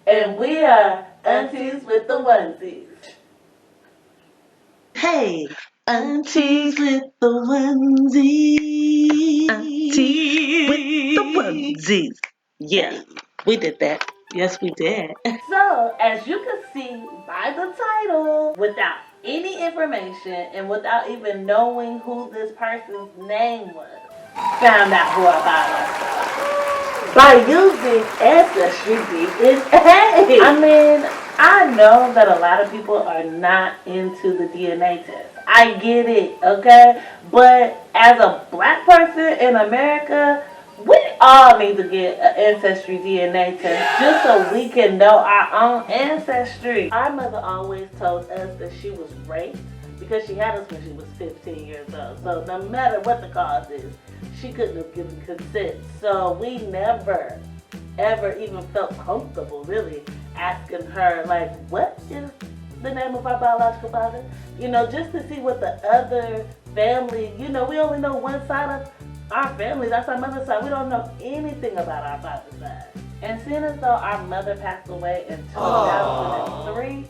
And we are Aunties with the Onesies. Hey, Aunties with the Onesies. Aunties with the Onesies. Yeah, we did that. Yes, we did. So, as you can see by the title, without any information and without even knowing who this person's name was, found out who our biological by using Ancestry DNA. I mean, I know that a lot of people are not into the DNA test. I get it, okay? But as a black person in America, we all need to get an Ancestry DNA test just so we can know our own ancestry. Our mother always told us that she was raped because she had us when she was 15 years old. So no matter what the cause is, she couldn't have given consent. So we never, ever even felt comfortable really asking her, like, what is the name of our biological father? You know, just to see what the other family, you know, we only know one side of our family, that's our mother's side. We don't know anything about our father's side. And seeing as though our mother passed away in 2003,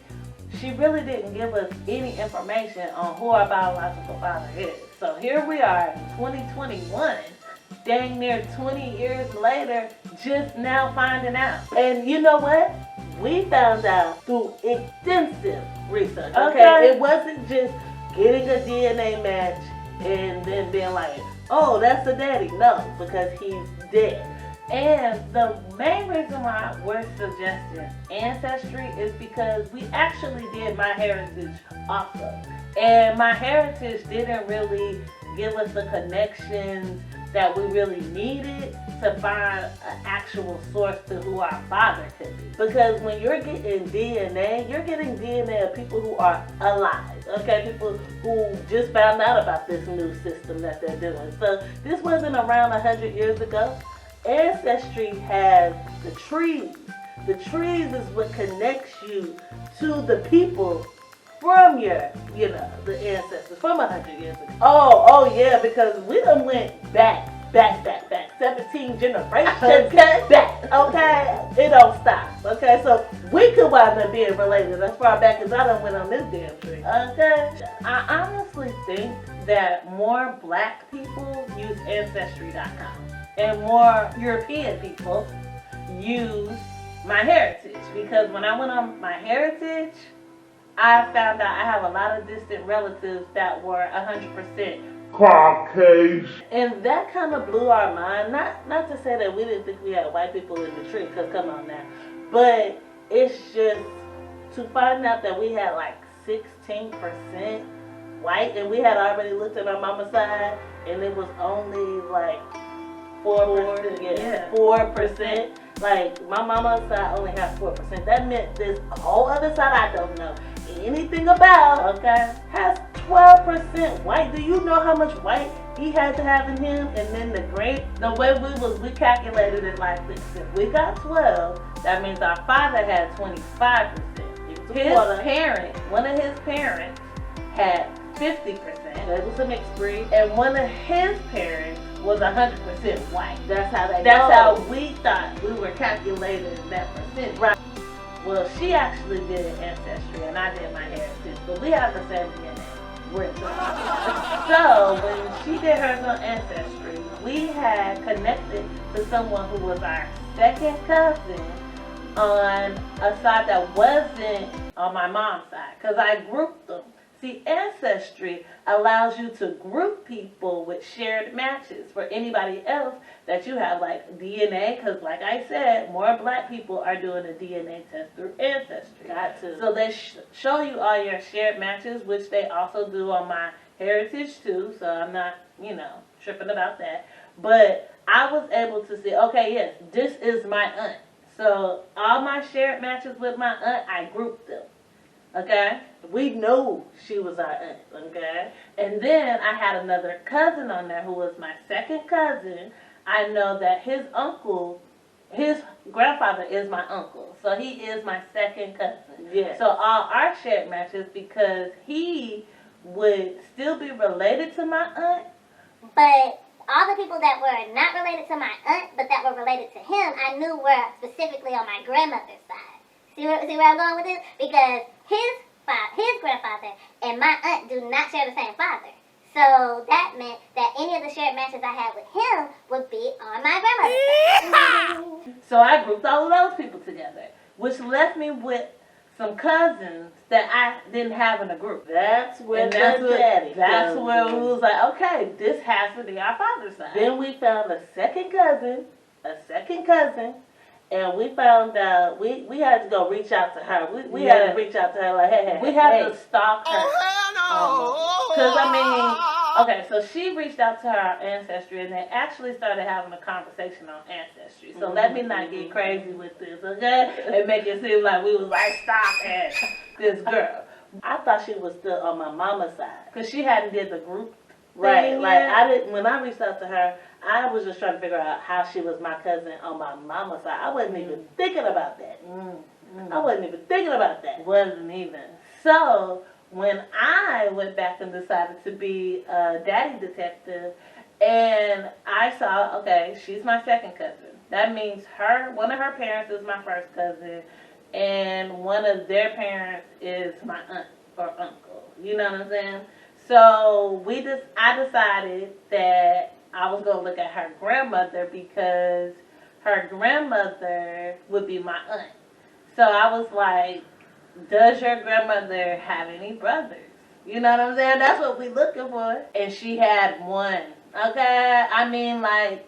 she really didn't give us any information on who our biological father is. So here we are in 2021, dang near 20 years later, just now finding out. And you know what? We found out through extensive research. Okay? It wasn't just getting a DNA match and then being like, oh, that's the daddy. No, because he's dead. And the main reason why we're suggesting Ancestry is because we actually did MyHeritage also. And MyHeritage didn't really give us the connections that we really needed to find an actual source to who our father could be. Because when you're getting DNA, you're getting DNA of people who are alive, okay? People who just found out about this new system that they're doing. So this wasn't around 100 years ago. Ancestry has the trees. The trees is what connects you to the people from your, you know, the ancestors from 100 years ago. Oh yeah, because we done went back, 17 generations back, okay? It don't stop, okay? So we could wind up being related as far back as I done went on this damn tree, okay? I honestly think that more black people use Ancestry.com and more European people use MyHeritage, because when I went on MyHeritage, I found out I have a lot of distant relatives that were 100% Caucasian. And that kind of blew our mind. Not to say that we didn't think we had white people in the tree, because come on now. But it's just to find out that we had like 16% white, and we had already looked at our mama's side, and it was only like 4%. Yeah, 4%. Like, my mama's side only has 4%. That meant this whole other side I don't know anything about, okay, has 12% white. Do you know how much white he had to have in him? And then the way we calculated it like this. If we got 12, that means our father had 25%. One of his parents had 50%. That was a mixed breed. And one of his parents was 100% white. That's how we thought we were calculating that percentage. Right. Well, she actually did Ancestry and I did MyHeritage, but we have the same DNA. So when she did hers on Ancestry, we had connected to someone who was our second cousin on a side that wasn't on my mom's side, because I grouped them. See, Ancestry allows you to group people with shared matches for anybody else that you have, like DNA, because like I said, more black people are doing a DNA test through Ancestry. Got to. So they show you all your shared matches, which they also do on MyHeritage too, so I'm not, you know, tripping about that. But I was able to see, okay, yes, this is my aunt. So all my shared matches with my aunt, I grouped them. Okay? We knew she was our aunt, okay? And then I had another cousin on there who was my second cousin. I know that his grandfather is my uncle. So he is my second cousin. Yeah. So all our shared matches, because he would still be related to my aunt. But all the people that were not related to my aunt, but that were related to him, I knew were specifically on my grandmother's side. See where I'm going with this? Because his grandfather and my aunt do not share the same father. So that meant that any of the shared matches I had with him would be on my grandmother's side. So I grouped all of those people together, which left me with some cousins that I didn't have in a group. That's where That's where we in. was like, okay, this has to be our father's side. Then we found a second cousin, and we found out we had to go reach out to her. We had to reach out to her like, hey, we had to stalk her. Because, okay, so she reached out to her on Ancestry, and they actually started having a conversation on Ancestry. So let me not get crazy with this, okay? And make it seem like we was like stalking this girl. I thought she was still on my mama's side. Because she hadn't did the group Right, thing like yet. I didn't. When I reached out to her, I was just trying to figure out how she was my cousin on my mama's side. I wasn't even thinking about that. I wasn't even thinking about that. Wasn't even. So when I went back and decided to be a daddy detective, and I saw, okay, she's my second cousin. That means one of her parents is my first cousin, and one of their parents is my aunt or uncle. You know what I'm saying? So I decided that I was gonna look at her grandmother because her grandmother would be my aunt. So I was like, does your grandmother have any brothers? You know what I'm saying? That's what we looking for. And she had one. Okay? I mean, like,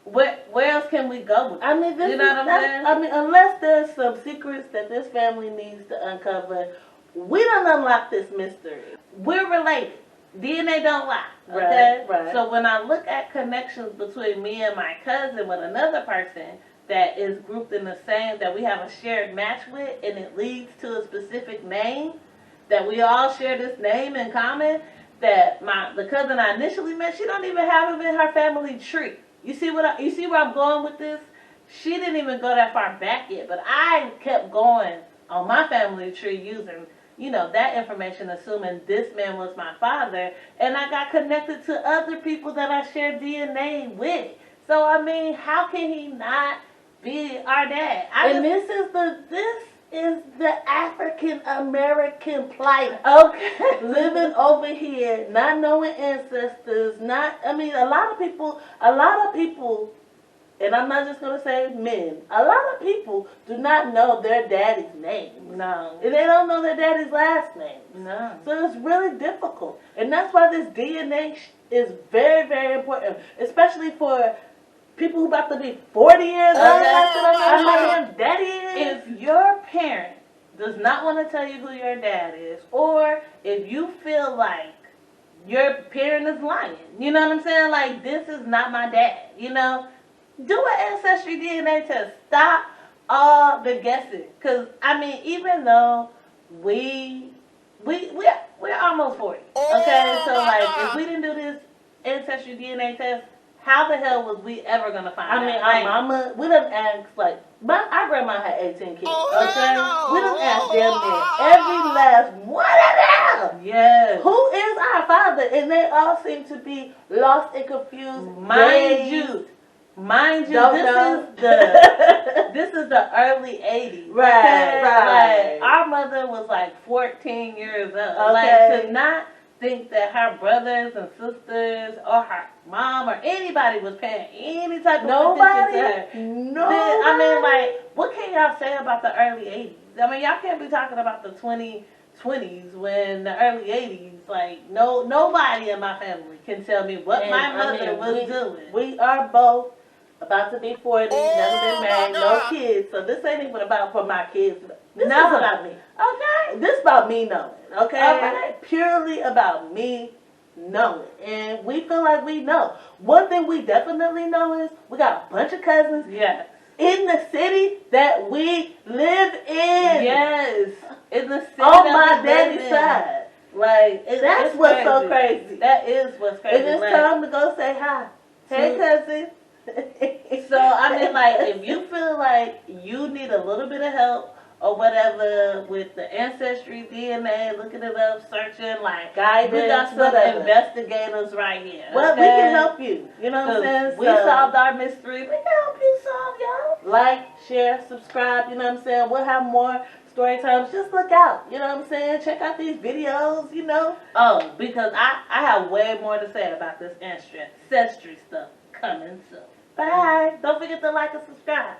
where else can we go with this? I mean, you know what I'm saying? I mean, unless there's some secrets that this family needs to uncover, we don't unlock this mystery. We're related. DNA don't lie. Okay? Right. So when I look at connections between me and my cousin with another person that is grouped in the same, that we have a shared match with, and it leads to a specific name, that we all share this name in common, that the cousin I initially met, she don't even have it in her family tree. You see where I'm going with this? She didn't even go that far back yet, but I kept going on my family tree using, that information, assuming this man was my father, and I got connected to other people that I share DNA with. So, I mean, how can he not be our dad? This is the African American plight. Okay. Living over here, not knowing ancestors, a lot of people, and I'm not just going to say men, a lot of people do not know their daddy's name. No. And they don't know their daddy's last name. No. So it's really difficult. And that's why this DNA is very, very important, especially for people who about to be 40 years old. I know who daddy is. If your parent does not want to tell you who your dad is, or if you feel like your parent is lying, you know what I'm saying? Like, this is not my dad, do an Ancestry DNA test. Stop all the guessing. Because, even though we're almost 40, okay? So, like, if we didn't do this Ancestry DNA test, how the hell was we ever going to find out? Our mama, we done asked, our grandma had 18 kids, okay? We done asked damn near every last one of them. Yes. Who is our father? And they all seem to be lost and confused. Mind you, this is the early 80s. Right. Like, our mother was like 14 years old. Okay. Like, to not think that her brothers and sisters or her mom or anybody was paying any type of attention to her. Nobody. What can y'all say about the early 80s? Y'all can't be talking about the 2020s when the early 80s, like, nobody in my family can tell me what my mother was doing. We are both about to be 40, never been married, no kids. So this ain't even about for my kids. This is about me. Okay? This is about me knowing. Okay? Purely about me knowing. And we feel like we know. One thing we definitely know is we got a bunch of cousins. Yes. In the city that we live in. Yes. In the city on my daddy's side. Like, that's what's so crazy. That is what's crazy. And it's time to go say hi. Hey, cousin. So, if you feel like you need a little bit of help, or whatever with the Ancestry DNA, looking it up, searching, like, guidance, we got some whatever. investigators right here. Well, okay? we can help you. You know what I'm saying? We So, solved our mystery. We can help you solve y'all. like, share, subscribe. You know what I'm saying? We'll have more story times. Just look out. You know what I'm saying? Check out these videos. You know. Oh, because I have way more to say about this ancestry stuff coming soon. Bye. Don't forget to like and subscribe.